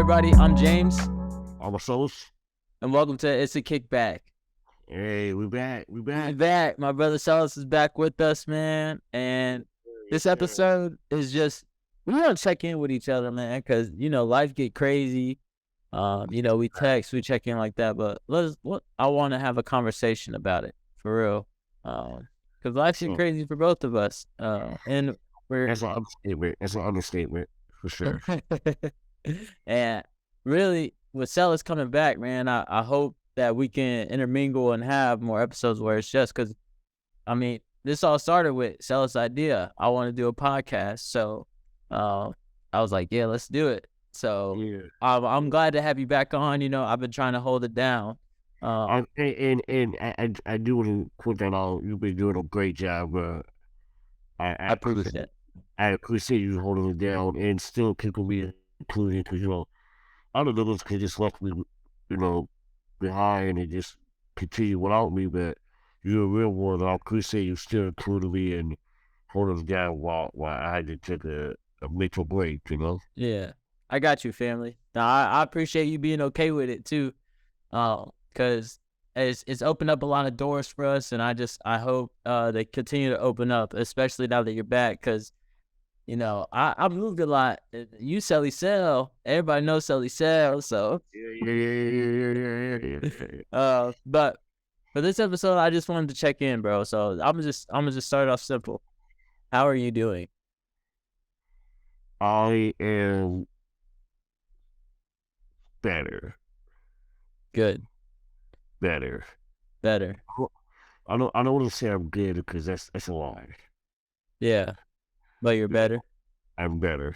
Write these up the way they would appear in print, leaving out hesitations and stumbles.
everybody? I'm James, I'm Marcellus. and welcome to Issa Kickback. Hey, we back. We I'm back. back. My brother Marcellus is back with us, man. And this episode is just, we want to check in with each other, man, because, life get crazy. We text, we check in like that, but I want to have a conversation about it, for real. Because life get crazy for both of us. And we're... That's an understatement. That's an understatement, for sure. And really, with Celis coming back, man, I hope that we can intermingle and have more episodes where it's just because, this all started with Celis' idea. I want to do a podcast. So I was like, yeah, let's do it. So Yeah. I'm glad to have you back on. I've been trying to hold it down. I do want to put that out. You've been doing a great job. I appreciate it. I appreciate you holding it down and still keeping me included because, other niggas could just left me, behind and just continue without me, but you're a real one. I appreciate you still including me and holding it down while I had to take a mental break, Yeah, I got you, family. Now, I appreciate you being okay with it, too, because it's opened up a lot of doors for us, and I hope they continue to open up, especially now that you're back, because I moved a lot. You Sally Cell. Everybody knows Sally Cell, so. Yeah. But for this episode, I just wanted to check in, bro. So I'm gonna just start off simple. How are you doing? I am better. Good. Better. I don't want to say I'm good because that's a lie. Yeah, but you're better. I'm better.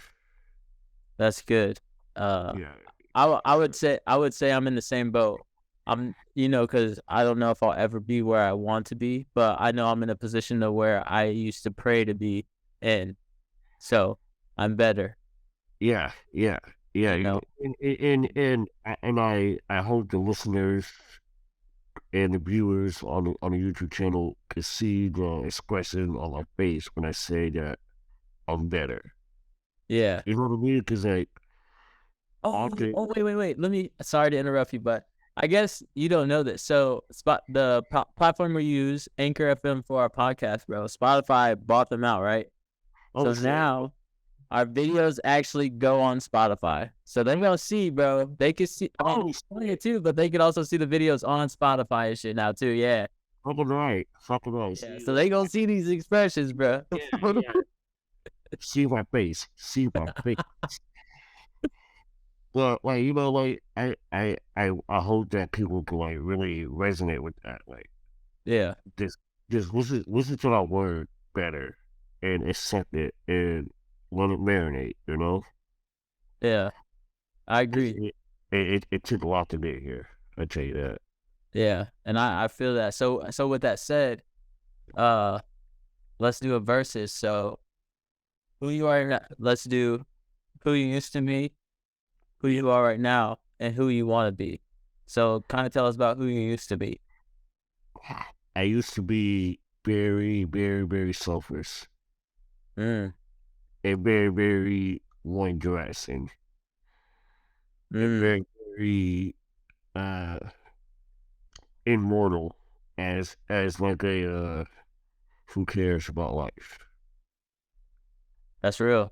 That's good. Yeah. I would say I'm in the same boat. I'm, because I don't know if I'll ever be where I want to be, but I know I'm in a position to where I used to pray to be in. So I'm better. Yeah. And I hope the listeners and the viewers on the YouTube channel can see the expression on my face when I say that I'm better. Yeah. You know what I mean? Because wait. Sorry to interrupt you, but I guess you don't know this. So the platform we use, Anchor FM, for our podcast, bro, Spotify bought them out, right? So now our videos actually go on Spotify. So they're going to see, bro. They can see it too, but they can also see the videos on Spotify and shit now too, yeah. Fucking right. Yeah, so they going to see these expressions, bro. Yeah. See my face. Well, I hope that people can really resonate with that. Yeah. Just listen to that word better and accept it and let it marinate, Yeah. I agree. It took a lot to get here. I tell you that. Yeah, and I feel that. So with that said, let's do a versus. So who you are now, let's do who you used to be, who you are right now, and who you want to be. So kind of tell us about who you used to be. I used to be very, very, very selfish. And very, very one dressing. And very, very immortal as like a who cares about life. That's real.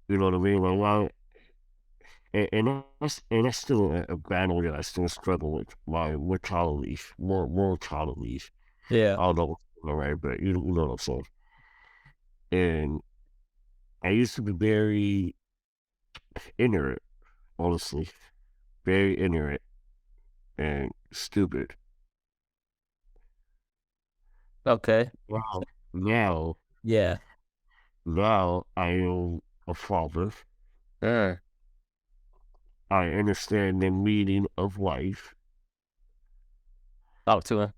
You know what I mean? And that's still a battle that I still struggle with. My mortality, mortality. Yeah. I don't know what's right, but you know what I'm saying. And I used to be very ignorant, honestly, very ignorant and stupid. Okay. Wow. Now I am a father. I understand the meaning of life. Talk to him.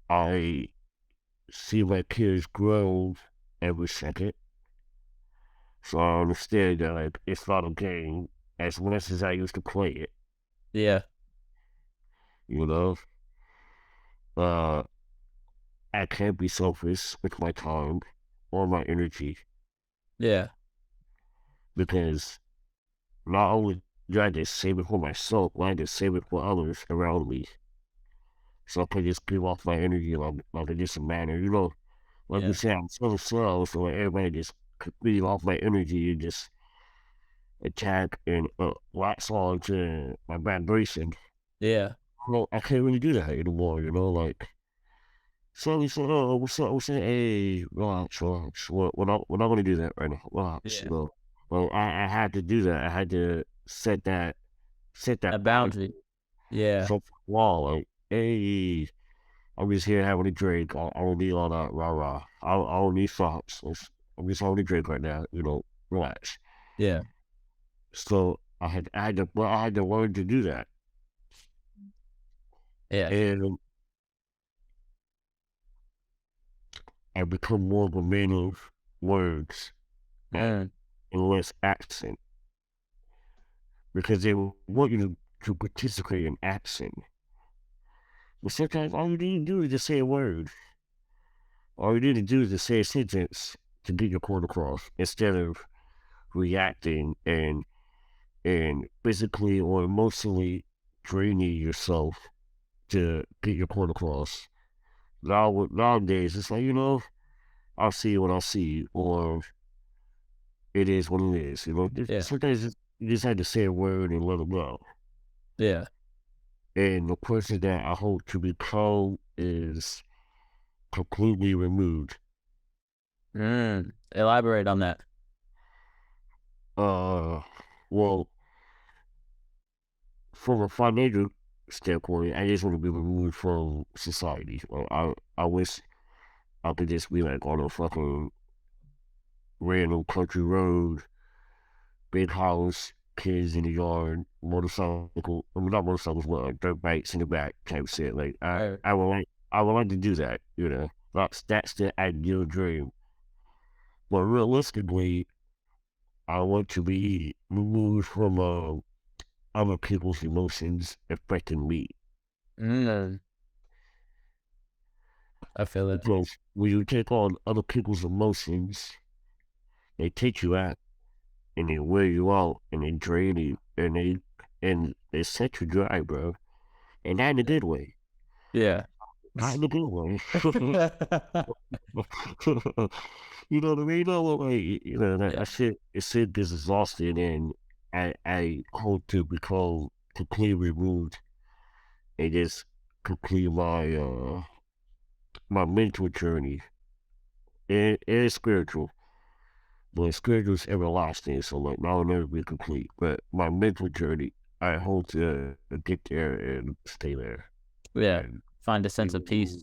I see my kids grow every second. So I understand that it's not a game as much as I used to play it. Yeah. I can't be selfish with my time or my energy. Yeah. Because not only do I just save it for myself, but I just save it for others around me. So I can just give off my energy like a different manner. Like you Yeah. said, I'm so slow, so like everybody just could feed off my energy and just attack and latch on to my vibration. Yeah. Well, I can't really do that anymore, like so we said, oh, what's up? What's up? Hey, relax, relax. We're not gonna do that right now. Relax, Yeah. Well, I had to do that. I had to set that A boundary. boundary. Yeah. So wall, like, hey, I'm just here having a drink. I don't need all that rah rah. I don't need thoughts. I'm just having a drink right now. Relax. Yeah. So I had to learn to do that, Yeah. and I become more of a man of words and Mm. less accent because they want you to participate in accent. But sometimes all you need to do is just say a word. All you need to do is just say a sentence to get your point across instead of reacting and physically or emotionally draining yourself to get your point across. Nowadays, it's like, I'll see you when I'll see you, or it is what it is. Yeah. Sometimes you just had to say a word and let them know. Yeah. And the person that I hope to become is completely removed. Elaborate on that. Uh, well, from a financial standpoint, I just want to be removed from society. Well, I wish I could just be like on a fucking random country road, big house, kids in the yard, motorcycle. I mean, not motorcycles, but dirt bikes in the back type shit. Like Right. I would like to do that. That's the ideal dream. But realistically, I want to be removed from other people's emotions affecting me. Mm. I feel it. Because when you take on other people's emotions, they take you out and they wear you out and they drain you and they set you dry, bro. And not in a good way. Yeah. Not in a good way. You know what I mean? No, like, that, Yeah. that shit, it shit is exhausted and I hope to become completely removed and just complete my mental journey and spiritual. But spiritual is everlasting, so like I'll never be complete. But my mental journey, I hope to get there and stay there. Yeah. And Find a you sense of know, peace.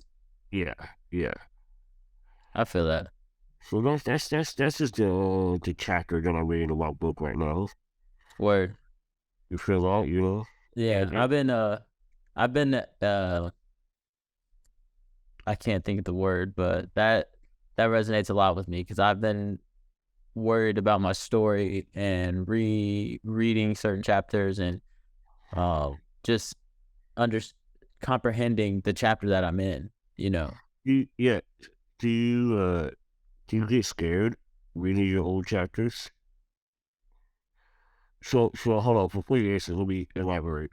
yeah, yeah. I feel that. So that's just the chapter that I'm reading in my book right now. Word. You feel that, Yeah. and I've been I can't think of the word, but that resonates a lot with me because I've been worried about my story and reading certain chapters and just under comprehending the chapter that I'm in, you know. yeah. Do you uh do you get scared reading your old chapters? So hold on, before you answer, let me elaborate.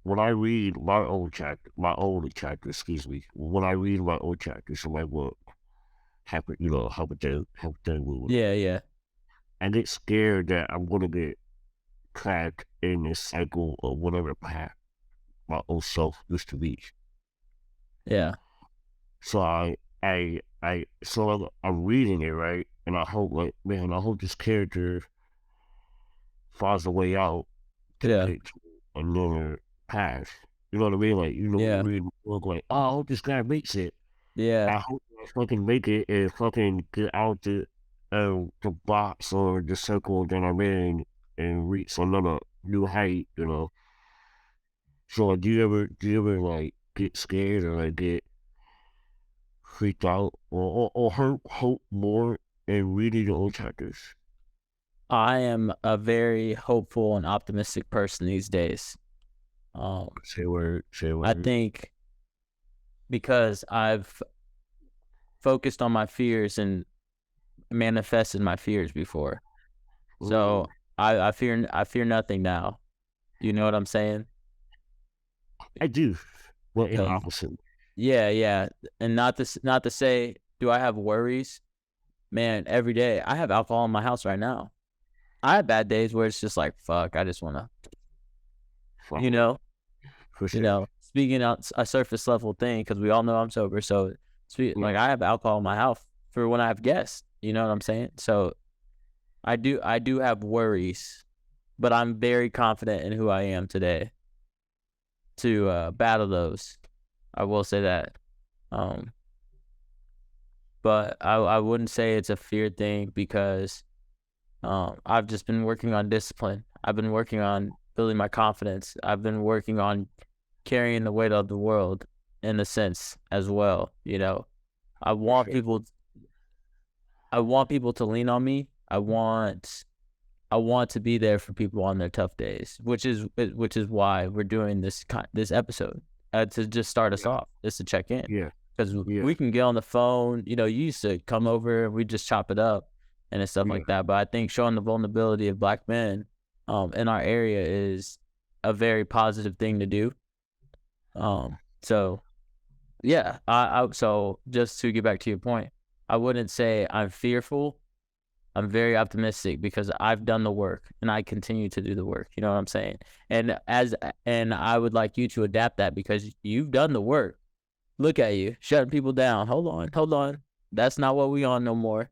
When I read my old chapter, excuse me, when I read my old chapters from my book, hypothetically, Yeah, yeah, I get scared that I'm gonna get trapped in this cycle of whatever path my old self used to be. yeah, So I'm reading it right, and I hope like man, I hope this character finds a way out to yeah, get to another path. You know what I mean? Like yeah, read the book like, oh, I hope this guy makes it. yeah, I hope I fucking make it and fucking get out the box or the circle that I'm in and reach another new height. So like, do you ever like get scared or like get freaked out or hope more in reading your own chapters? I am a very hopeful and optimistic person these days. Um, Say a word, say a I word. think because I've focused on my fears and manifested my fears before. Mm, So I fear nothing now. You know what I'm saying? I do. Well, in the 'Cause opposite. yeah, and not to say, do I have worries? Man, every day I have alcohol in my house right now. I have bad days where it's just like, fuck, I just wanna, For, you know, for sure. speaking on a surface level thing because we all know I'm sober. So, Yeah. like I have alcohol in my house for when I have guests. You know what I'm saying? So I do have worries, but I'm very confident in who I am today to battle those. I will say that. Um, but I wouldn't say it's a fear thing because I've just been working on discipline. I've been working on building my confidence. I've been working on carrying the weight of the world in a sense as well. I For want sure. people I want people to lean on me. I want to be there for people on their tough days, which is why we're doing this episode to just start us Yeah. off, just to check in, Yeah. because Yeah. we can get on the phone. You used to come over and we just chop it up and stuff Yeah. like that. But I think showing the vulnerability of Black men in our area is a very positive thing to do. So yeah, so just to get back to your point, I wouldn't say I'm fearful. I'm very optimistic because I've done the work and I continue to do the work. You know what I'm saying? And I would like you to adapt that because you've done the work. Look at you, shutting people down. Hold on. That's not what we on no more.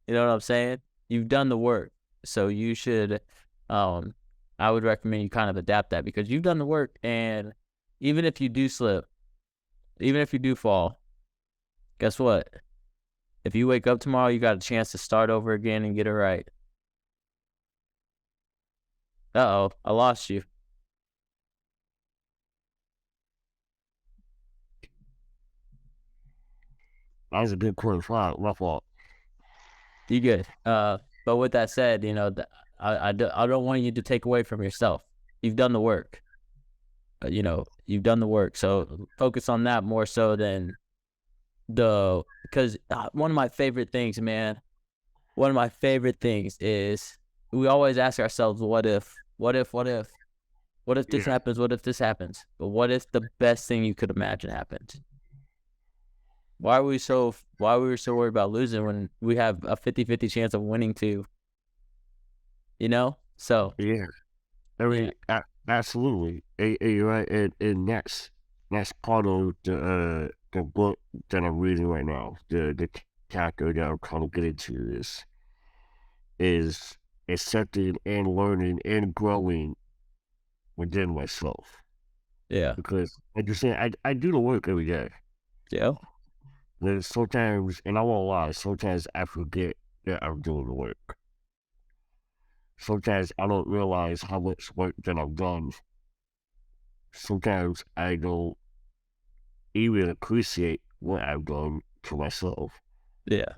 You know what I'm saying? You've done the work. So you should I would recommend you kind of adapt that because you've done the work, and even if you do slip, even if you do fall, guess what? If you wake up tomorrow, you got a chance to start over again and get it right. Uh-oh, I lost you. That was a good quarter five. My fault. You good. But with that said, I don't want you to take away from yourself. You've done the work. You've done the work. So focus on that more so than because one of my favorite things, man, one of my favorite things is we always ask ourselves, what if, what if, what if, what if this Yeah. happens? What if this happens? But what if the best thing you could imagine happens? Why are we so worried about losing when we have a 50-50 chance of winning too? So Yeah. I yeah, mean, absolutely. You're right. And that's part of the book that I'm reading right now. The chapter that I'm trying to get into is accepting and learning and growing within myself. yeah, Because like you're saying, I do the work every day. yeah, There's sometimes, and I won't lie, sometimes I forget that I'm doing the work. Sometimes I don't realize how much work that I've done. Sometimes I don't even appreciate what I've done to myself. yeah,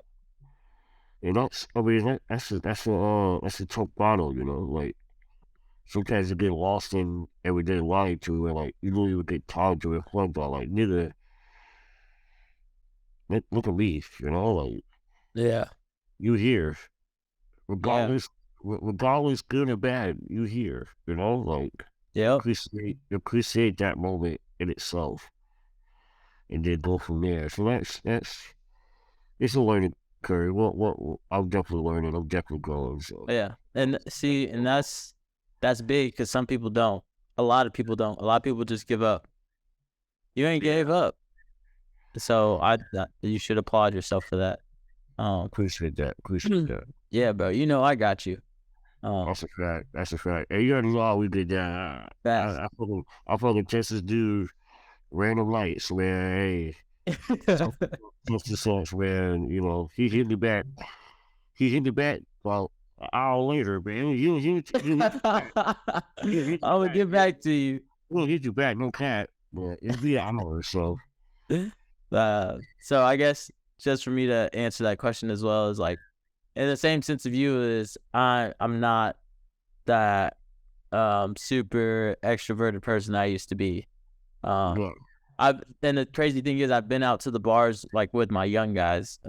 And I mean, that's a tough battle, Like sometimes you get lost in everyday life too, and like you don't even get time to reflect on, like, nigga, look at me, like yeah, you here, yeah, regardless, regardless, good or bad, you here, like yep, appreciate that moment in itself, and then go from there. So that's it's a learning curve. What I'm definitely learning. I'm definitely growing. So yeah. And see, and that's big because some people don't. A lot of people don't. A lot of people just give up. You ain't yeah, gave up, so you should applaud yourself for that. appreciate that. Appreciate that. Yeah, bro. I got you. Um, That's a fact. That's a fact. And you already know how we did that. fast. I fucking text this dude random lights, man. Hey, so just the sense, man. He hit me back. He hit me back about an hour later, man. He hit I you will back. get back to you. He'll hit you back, no cat. But it'll be an hour, so So I guess just for me to answer that question as well is like in the same sense of you is I'm not that super extroverted person I used to be. Um yeah, and the crazy thing is I've been out to the bars like with my young guys.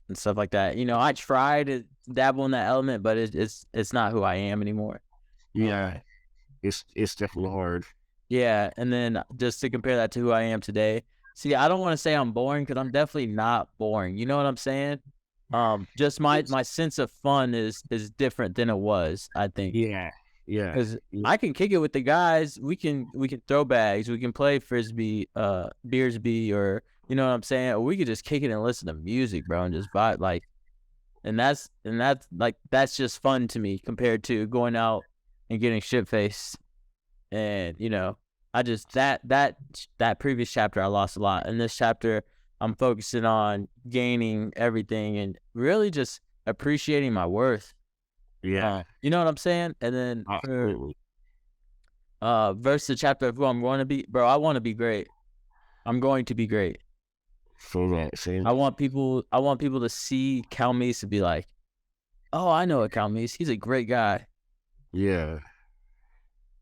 and stuff like that. You know, I try to dabble in that element, but it's not who I am anymore. Yeah, it's definitely hard. Yeah, and then just to compare that to who I am today. See, I don't want to say I'm boring because I'm definitely not boring. You know what I'm saying? Just my sense of fun is different than it was, I think. Yeah, yeah, Because yeah, I can kick it with the guys. We can throw bags. We can play frisbee, beersby, or you know what I'm saying. Or we could just kick it and listen to music, bro, and just vibe like. And that's like that's just fun to me compared to going out and getting shit faced. And you know, I just that previous chapter I lost a lot. In this chapter, I'm focusing on gaining everything and really just appreciating my worth. yeah. You know what I'm saying? And then for Absolutely. verse the chapter of who I'm going to be, bro. I want to be great. I'm going to be great. So that same. I want people to see Calmise and be like, oh, I know a Calmise. He's a great guy. Yeah,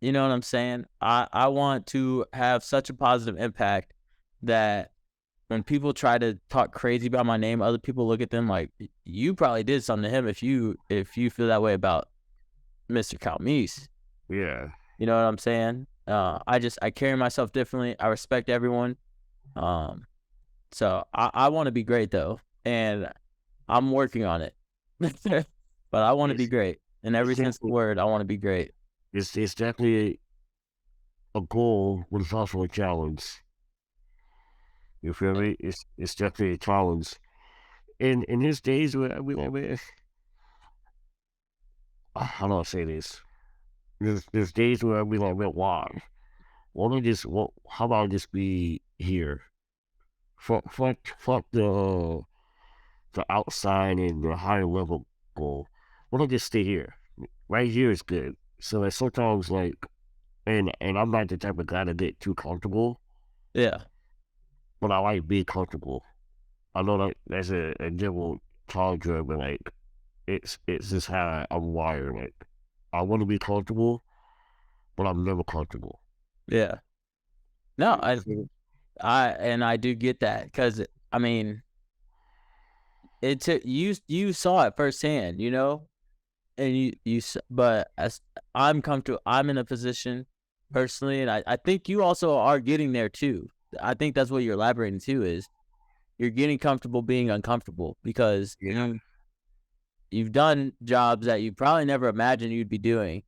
You know what I'm saying? I want to have such a positive impact that when people try to talk crazy about my name, other people look at them like, you probably did something to him if you feel that way about Mr. Calmise. yeah. You know what I'm saying? I carry myself differently. I respect everyone. Um, so I want to be great though, and I'm working on it. But I want to be It's great in it's every sense of the definitely word. I want to be great. it's definitely a goal, but it's also a challenge. You feel me? It's definitely a challenge. In his days where I mean, how do I say this? There's days where I be like, man, why? Why don't I just what? How about I just be here? Fuck the outside and the higher level goal. Why don't I just stay here? Right here is good. So like sometimes like, and I'm not the type of guy to get too comfortable, Yeah, but I like being comfortable. I know that that's a general conjure, but like it's just how I'm wired. Like I want to be comfortable, but I'm never comfortable. yeah. No, I So, I and I do get that because I mean it took you saw it firsthand, you know, and but as I'm comfortable, I'm in a position personally, and I think you also are getting there too. I think that's what you're elaborating too is you're getting comfortable being uncomfortable because yeah, you've done jobs that you probably never imagined you'd be doing.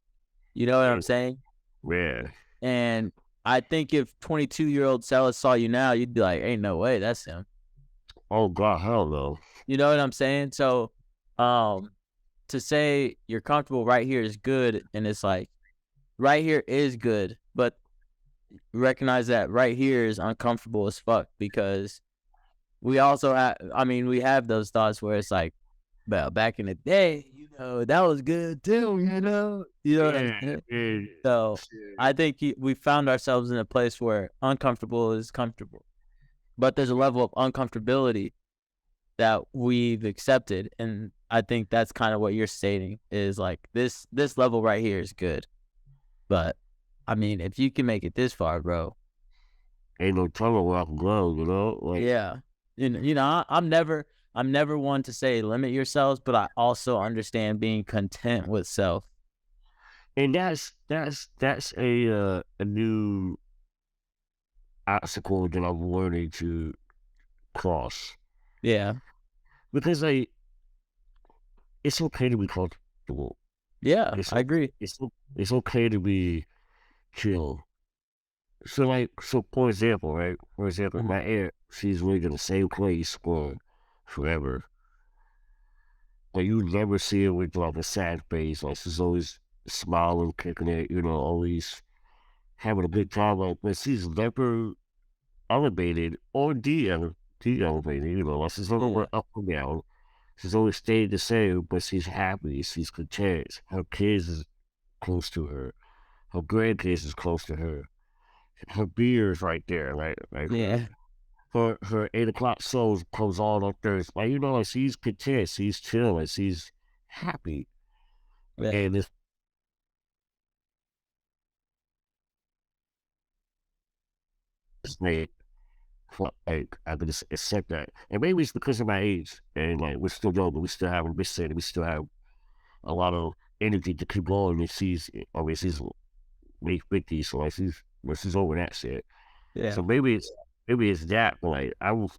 You know what I'm yeah, saying? yeah. And I think if 22-year-old Marcellus saw you now, you'd be like, "Ain't no way, that's him." Oh God, hell no. You know what I'm saying? So, um, to say you're comfortable right here is good, and it's like right here is good, but recognize that right here is uncomfortable as fuck because we also have. I mean, we have those thoughts where it's like, well, back in the day, you know, that was good too. You know what I'm Yeah, saying? yeah, So shit. I think we found ourselves in a place where uncomfortable is comfortable, but there's a level of uncomfortability that we've accepted, and I think that's kind of what you're stating is like this level right here is good, but I mean, if you can make it this far, bro, Ain't no telling where I can go. You know, like, yeah, I'm never one to say limit yourselves, but I also understand being content with self. and that's a new obstacle that I'm learning to cross Yeah, because like it's okay to be comfortable. yeah, It's I agree. it's okay to be chill. So like so for example, right? For example, Mhm. my aunt, she's lived in the same place for forever. But you never see her with like a sad face. Like she's always smiling, kicking it, always having a good time. Like but she's never elevated or de-elevated, like she's never Yeah, went up or down. She's always stayed the same, but she's happy, she's content. Her kids is close to her. Her grandkids is close to her. Her beer is right there, like yeah, her 8 o'clock shows comes on Thursday. Like like she's content, she's chilling, she's happy, yeah, and it's made like I could just accept that. And maybe it's because of my age, and like we're still young, but we still have we still have a lot of energy to keep going. And she's late 50s, so like she's over that shit. Yeah. So maybe it's that, but like I was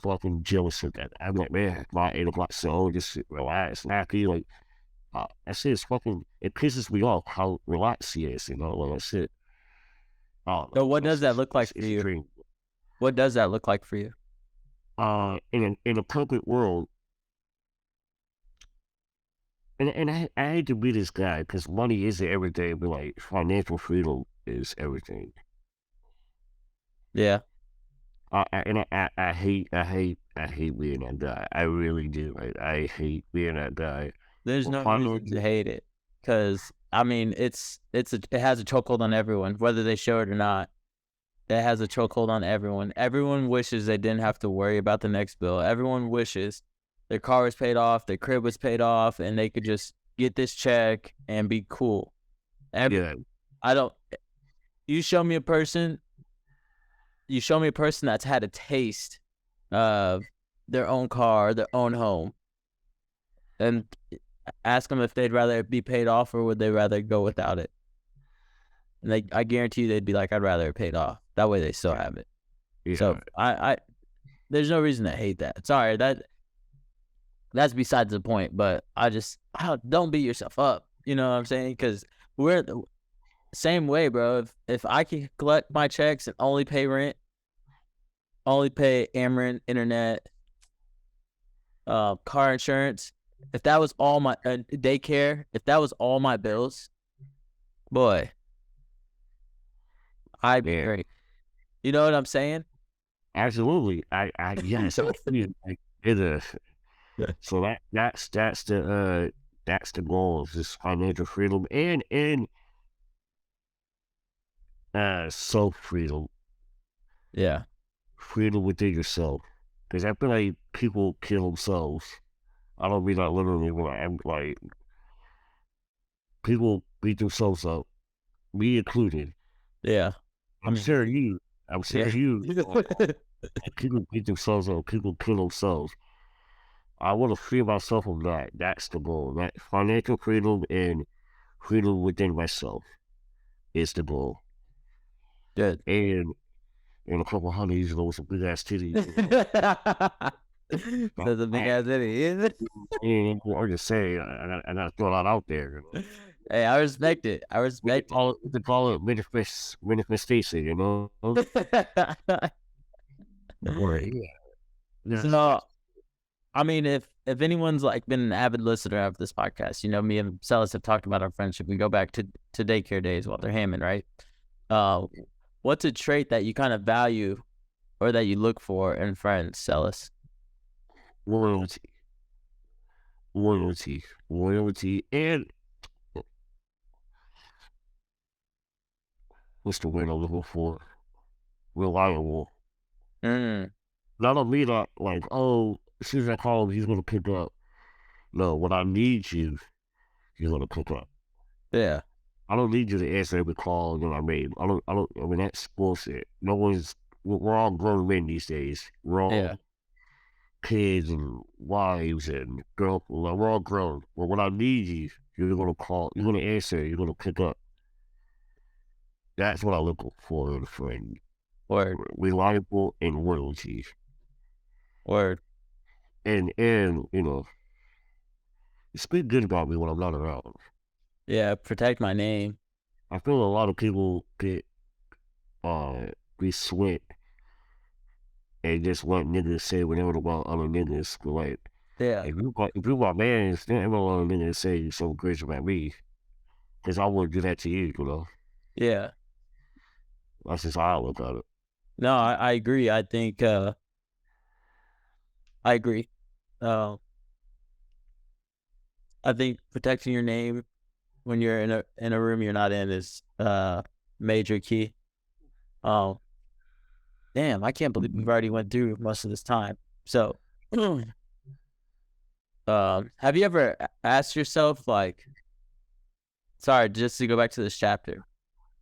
fucking jealous of that. I'm like, man, my 8 o'clock show, just relax, happy, like that shit is fucking. It pisses me off how relaxed he is, like that shit. Oh So no, what does that look like for it's a you? dream. What does that look like for you? In a perfect world, and I hate to be this guy because money isn't everything, but like financial freedom is everything. Yeah. I hate being that guy. I really do. I hate being that guy. There's Well, no reason to financial, hate it, because I mean, it has a chokehold on everyone, whether they show it or not. It has a chokehold on everyone. Everyone wishes they didn't have to worry about the next bill. Everyone wishes their car was paid off, their crib was paid off, and they could just get this check and be cool. yeah, I don't. You show me a person. You show me a person that's had a taste of their own car, their own home, and ask them if they'd rather it be paid off or would they rather go without it. And I guarantee you they'd be like, I'd rather it paid off. That way they still have it. yeah. So there's no reason to hate that. Sorry, that's besides the point. But don't beat yourself up. You know what I'm saying? Because we're the same way, bro. If I can collect my checks and only pay rent, only pay Ameren, internet, car insurance, if that was all my daycare, if that was all my bills, boy, I'd be Yeah, great. You know what I'm saying? absolutely. Yes, I feel like it is. So that's the goal, is just financial freedom and self freedom, Yeah. freedom within yourself. Because I feel like people kill themselves. I don't mean that literally, but I'm like people beat themselves up, me included. Yeah. I I'm mean, sure you. I'm sure yeah. you. People beat themselves up. People kill themselves. I want to free myself from that. That's the goal. That financial freedom and freedom within myself is the goal. Good. And a couple honeys, with some big ass titties. That's a big ass idiot, isn't it? I'm just saying, I gotta throw that out there. Hey, I respect it. I We could respect call it, manifestation, it. Right. Yeah. So, I mean, if anyone's like been an avid listener of this podcast, me and Marcellus have talked about our friendship. We go back to daycare days while they're Hammond, right? Uh, what's a trait that you kind of value or that you look for in friends, Celis? Loyalty, loyalty, and what's the word I'm looking for? Reliable. Mm, Not on me that like, oh, as soon as I call him, he's gonna pick up. No, when I need you, you're gonna pick up. yeah, I don't need you to answer every call that I made. I mean, that's bullshit. We're all grown men these days. We're yeah, all kids and wives and girlfriends. Like, we're all grown. But when I need you, you're gonna call, you're gonna answer, you're gonna pick up. That's what I look for in a friend. word, Reliable and loyalty. word. And speak good about me when I'm not around. Yeah, protect my name. I feel a lot of people uh be sweat and just let niggas say whatever about other niggas. But like, Yeah, if you my man, then every other nigga say something crazy about me, because I wouldn't do that to you. yeah. That's just how I look at it. No, I agree. I think I agree. Uh, I think protecting your name when you're in a room you're not in is major key. Um, damn, I can't believe we've already went through most of this time. So Have you ever asked yourself, like, sorry, just to go back to this chapter,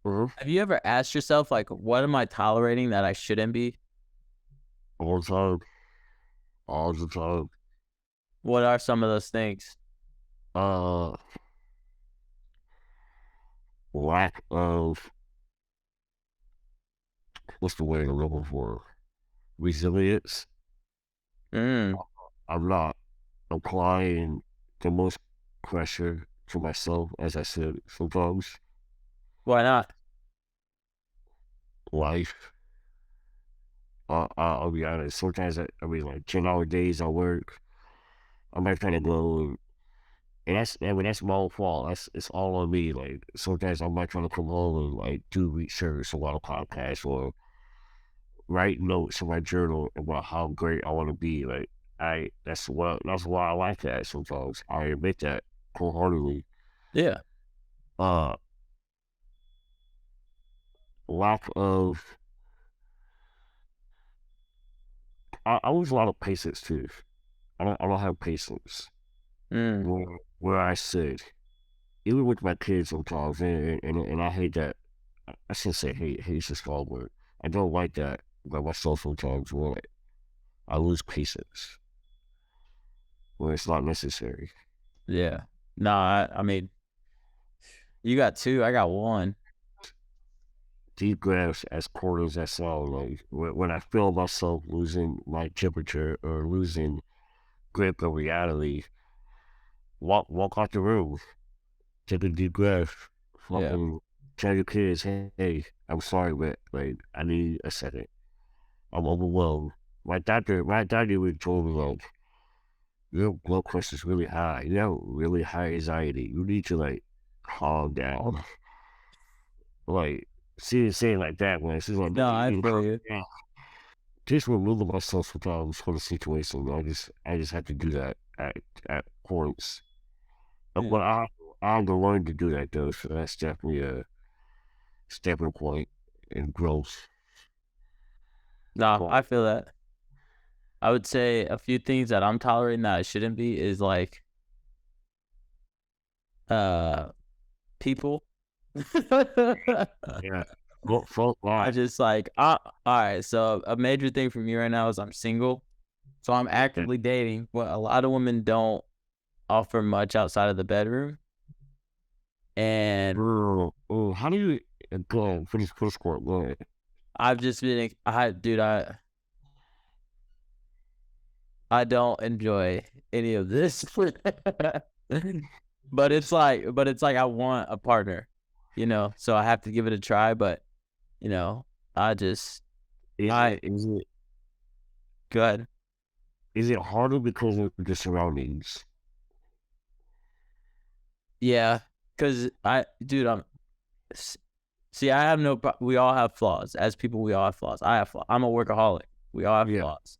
Mm-hmm. have you ever asked yourself, like, what am I tolerating that I shouldn't be? All the time, all the time. What are some of those things? Uh, Lack of what's the word I'm looking for? Resilience. Mm, I'm not applying the most pressure to myself, as I said. Sometimes why not? life. I'll be honest. Sometimes I mean, like 10-hour days I work. I might kind of go, that's my own fault. It's all on me. Like sometimes I might try to come home and like do research, a lot of podcasts, or write notes in my journal about how great I want to be. Like that's why I like that sometimes. I admit that wholeheartedly. Yeah. Uh, Lack of I lose a lot of patience too. I don't have patience. Mm, Where I said, even with my kids sometimes, and I hate that. I shouldn't say hate. Hate's a strong word. I don't like that about myself sometimes where I lose patience when it's not necessary. yeah. No, I mean, you got two, I got one. Deep breaths, as corny as that sound, like when I feel myself losing my temperature or losing grip of reality, walk out the room, take a deep breath, Yeah. fucking tell your kids, hey, I'm sorry, but like I need a second. I'm overwhelmed. My doctor even told me like your blood pressure's really high. You have really high anxiety. You need to like calm down. Like she didn't say it like that, man. She's like, no, No, you I need to feel calm you. down. Just removing myself sometimes from the situation. I just have to do that at points. Yeah. But I'm the one to do that though, so that's definitely a stepping point in growth. No, But I feel that. I would say a few things that I'm tolerating that I shouldn't be is like uh people. yeah, but fuck I that. just like all right, so a major thing for me right now is I'm single. So I'm Yeah. actively dating, but a lot of women don't offer much outside of the bedroom. And Oh, how do you go ahead, finish push court? Go ahead. I've just been dude, I don't enjoy any of this. But it's like I want a partner, so I have to give it a try, but you know, I just Is I good. it harder because of the surroundings? Yeah, cuz dude, see, I have we all have flaws. As people, we all have flaws. I have flaws. I'm a workaholic. We all have Yeah, flaws.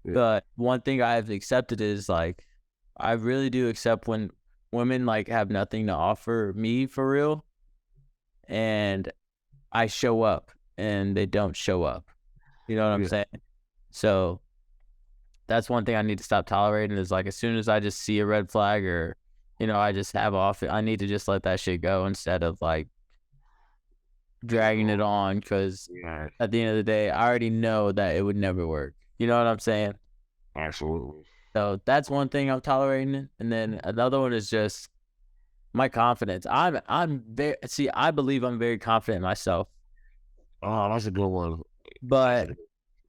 yeah, But one thing I've accepted is like I really do accept when women like have nothing to offer me for real and I show up and they don't show up. You know what I'm yeah. saying? So that's one thing I need to stop tolerating is like as soon as I just see a red flag or I just have off I need to just let that shit go instead of like dragging it on because Yeah, at the end of the day, I already know that it would never work. You know what I'm saying? absolutely. So that's one thing I'm tolerating, and then another one is just my confidence. I'm very I believe I'm very confident in myself, Oh, that's a good one. That's a but good,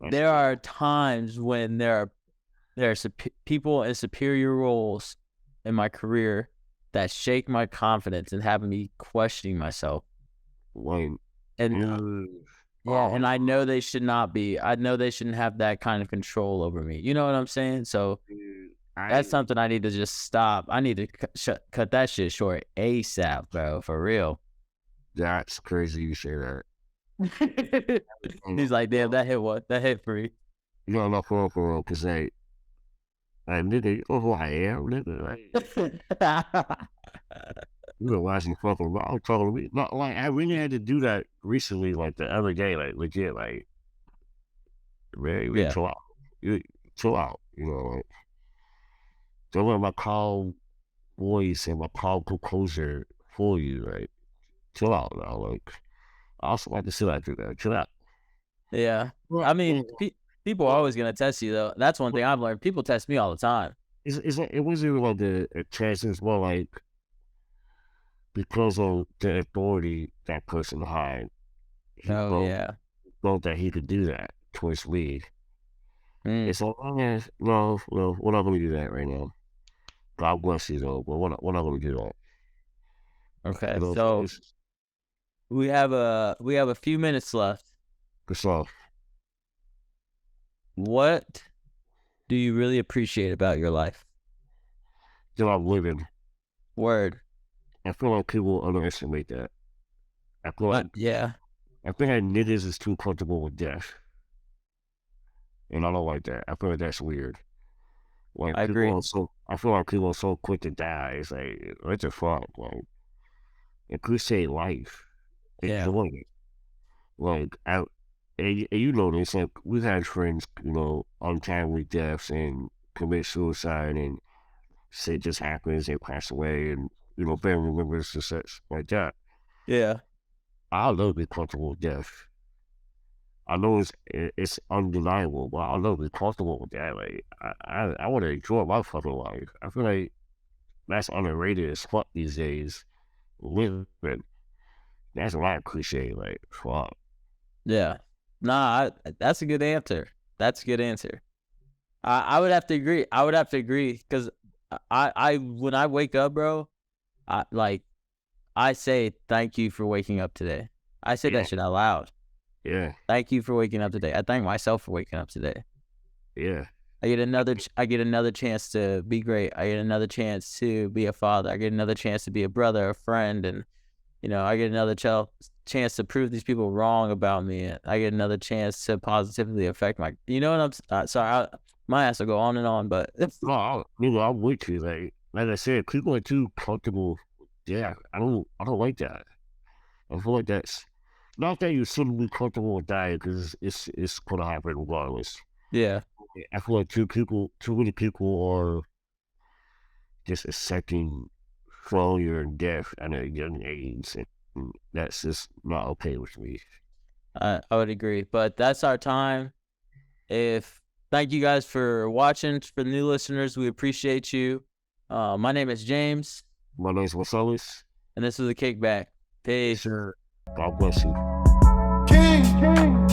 that's a there good are one. times when there are people in superior roles in my career that shake my confidence and have me questioning myself. Like, And mm, yeah, oh, and I know they should not be. I know they shouldn't have that kind of control over me. You know what I'm saying? So dude, that's something I need to just stop. I need to cut that shit short ASAP, bro, for real. that's crazy you say that. He's like, damn, that hit what? That hit free. You know, not for real, because nigga, you know who I am, nigga. You been watching fucking wrong talking to me. Not like I really had to do that recently, like the other day, like legit, like man, you Yeah. chill out. You chill out, like don't let my calm voice and my calm composure fool you. Like, chill out now. Like, I also like to chill out through that. Chill out. Yeah. Well, I mean, people are always gonna test you though. That's one thing I've learned. People test me all the time. it wasn't even like the test. It's more like because of the authority that person had, he Oh yeah. felt that he could do that towards me. Mm, It's like, oh, yeah, no, we're not going to do that right now. God bless you, though, but we're not going to do that. okay. You know, So it's we have a few minutes left. good stuff. What do you really appreciate about your life? That I'm living. Word. I feel like people underestimate that. I feel like, Yeah, I think that niggas is too comfortable with death. And I don't like that. I feel like that's weird. Like, I agree. I feel like people are so quick to die. It's like, what the fuck? Like, appreciate life. Yeah. Enjoy it. Like, and you know this, like, we've had friends, untimely deaths and commit suicide and shit just happens, they pass away, and, family members and such like that. Yeah. I love to be comfortable with death. I know it's undeniable, but I love to be comfortable with that. Like, I want to enjoy my fucking life. I feel like that's underrated as fuck these days. Living. That's a lot of cliche, like, fuck. Yeah. Nah, that's a good answer. That's a good answer. I would have to agree. I would have to agree because I when I wake up, bro, I say thank you for waking up today. I say Yeah. that shit out loud. Yeah. Thank you for waking up today. I thank myself for waking up today. Yeah. I get another chance to be great. I get another chance to be a father. I get another chance to be a brother, a friend, and I get another chance to prove these people wrong about me. I get another chance to positively affect what I'm sorry. My ass will go on and on, but No, I'm with you. Like I said, people are too comfortable. Yeah, I don't like that. I feel like that's not that you shouldn't be comfortable with dying because it's gonna happen regardless. yeah, I feel like too many people are just accepting failure and death at a young age, and that's just not okay with me. I would agree. But that's our time. Thank you guys for watching. For the new listeners, we appreciate you. My name is James. My name's Marcellus. And this is the Kickback. Peace. Sure. God bless you. King.